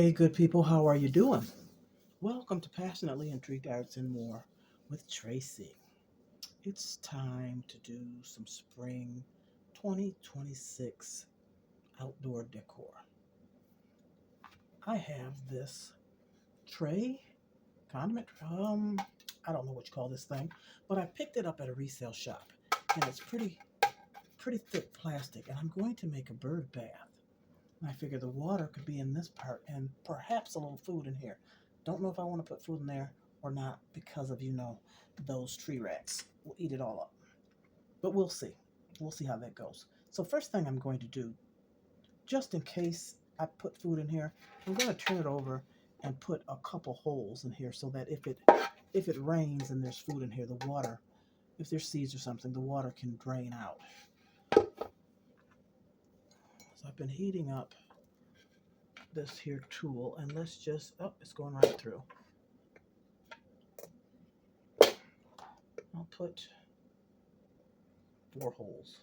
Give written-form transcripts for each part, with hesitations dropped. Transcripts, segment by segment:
Hey, good people, how are you doing? Welcome to Passionately Intrigued Arts and More with Tracy. It's time to do some spring 2026 outdoor decor. I have this tray, condiment, I don't know what you call this thing, but I picked it up at a resale shop and it's pretty thick plastic, and I'm going to make a bird bath. I figure the water could be in this part and perhaps a little food in here. Don't know if I want to put food in there or not because of, those tree rats will eat it all up. But we'll see. We'll see how that goes. So first thing I'm going to do, just in case I put food in here, I'm going to turn it over and put a couple holes in here so that if it rains and there's food in here, the water, if there's seeds or something, the water can drain out. So I've been heating up this here tool, and let's just, oh, it's going right through. I'll put 4 holes.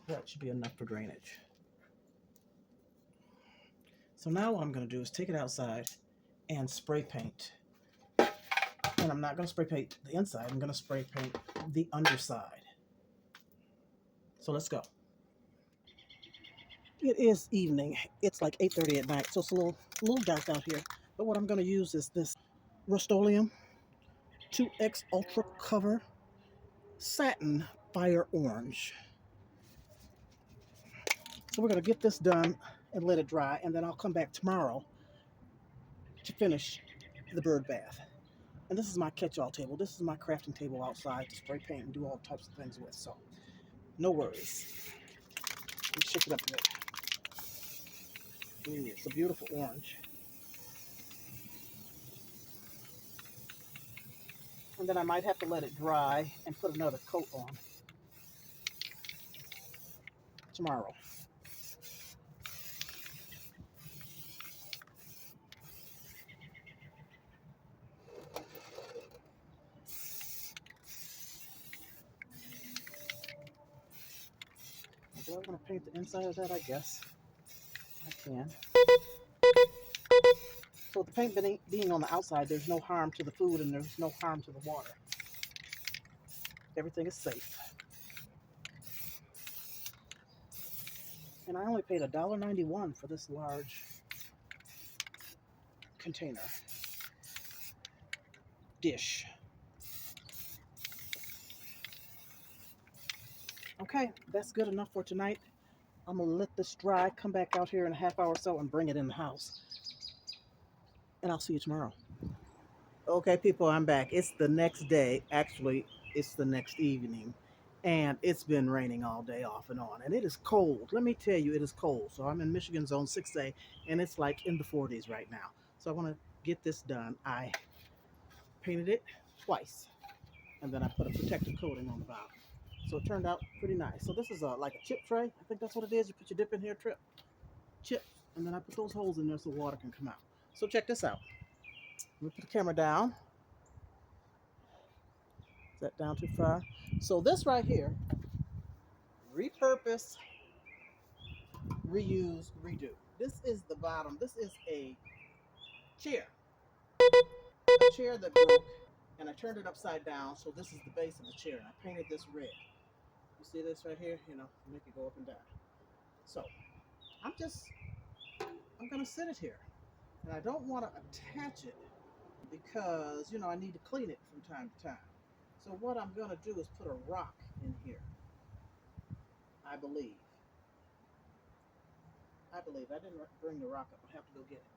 That should be enough for drainage. So now what I'm going to do is take it outside and spray paint. And I'm not going to spray paint the inside, I'm going to spray paint the underside. So let's go. It is evening. It's like 8:30 at night, so it's a little dark out here. But what I'm going to use is this Rust-Oleum 2X Ultra Cover Satin Fire Orange. So we're going to get this done and let it dry, and then I'll come back tomorrow to finish the bird bath. And this is my catch-all table. This is my crafting table outside to spray paint and do all types of things with. So no worries. Let me shake it up a bit. Ooh, it's a beautiful orange. And then I might have to let it dry and put another coat on tomorrow. Do I want to paint the inside of that? I guess I can. So with the paint being on the outside, there's no harm to the food and there's no harm to the water. Everything is safe. And I only paid $1.91 for this large container dish. Okay, that's good enough for tonight. I'm gonna let this dry, come back out here in a half hour or so and bring it in the house. And I'll see you tomorrow. Okay, people, I'm back. It's the next day. Actually, it's the next evening. And it's been raining all day off and on. And it is cold. Let me tell you, it is cold. So I'm in Michigan Zone 6A, and it's like in the 40s right now. So I want to get this done. I painted it twice, and then I put a protective coating on the bottom. So it turned out pretty nice. So this is like a chip tray. I think that's what it is. You put your dip in here, chip, and then I put those holes in there so water can come out. So check this out. Let me put the camera down. Is that down too far? So this right here, repurpose, reuse, redo. This is the bottom. This is a chair that broke, and I turned it upside down. So this is the base of the chair, and I painted this red. You see this right here? Make it go up and down. So I'm gonna sit it here, and I don't want to attach it because I need to clean it from time to time. So what I'm gonna do is put a rock in here. I believe. I didn't bring the rock up. I have to go get it.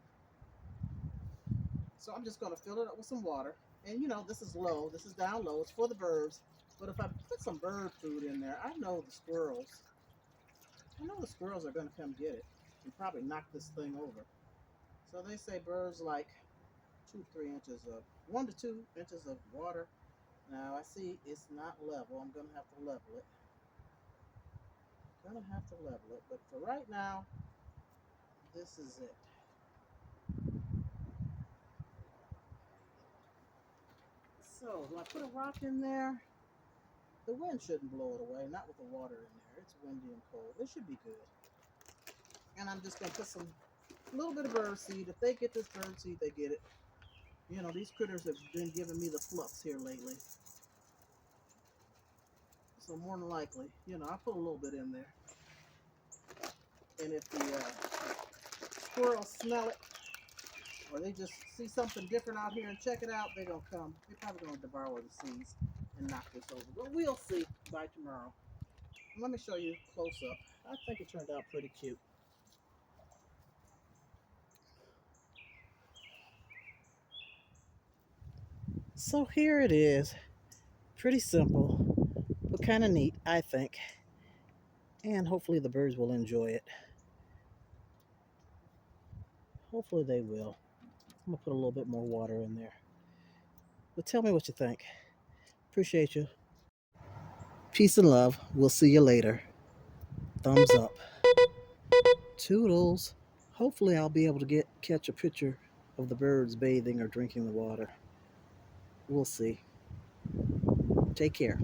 So I'm just gonna fill it up with some water. And this is low. This is down low. It's for the birds. But if I put some bird food in there, I know the squirrels. Are gonna come get it and probably knock this thing over. So they say birds like 1 to 2 inches of water. Now I see it's not level. I'm gonna have to level it. But for right now, this is it. So do I put a rock in there? The wind shouldn't blow it away, not with the water in there. It's windy and cold. It should be good. And I'm just going to put some little bit of bird seed. If they get this bird seed, they get it. You know, these critters have been giving me the flux here lately. So more than likely, you know, I put a little bit in there. And if the squirrels smell it, or they just see something different out here and check it out, they're going to come. They're probably going to devour the seeds and knock this over. But we'll see by tomorrow. Let me show you close up. I think it turned out pretty cute. So here it is. Pretty simple, but kind of neat, I think. And hopefully the birds will enjoy it. Hopefully they will. I'm going to put a little bit more water in there. But tell me what you think. Appreciate you. Peace and love. We'll see you later. Thumbs up. Toodles. Hopefully I'll be able to catch a picture of the birds bathing or drinking the water. We'll see. Take care.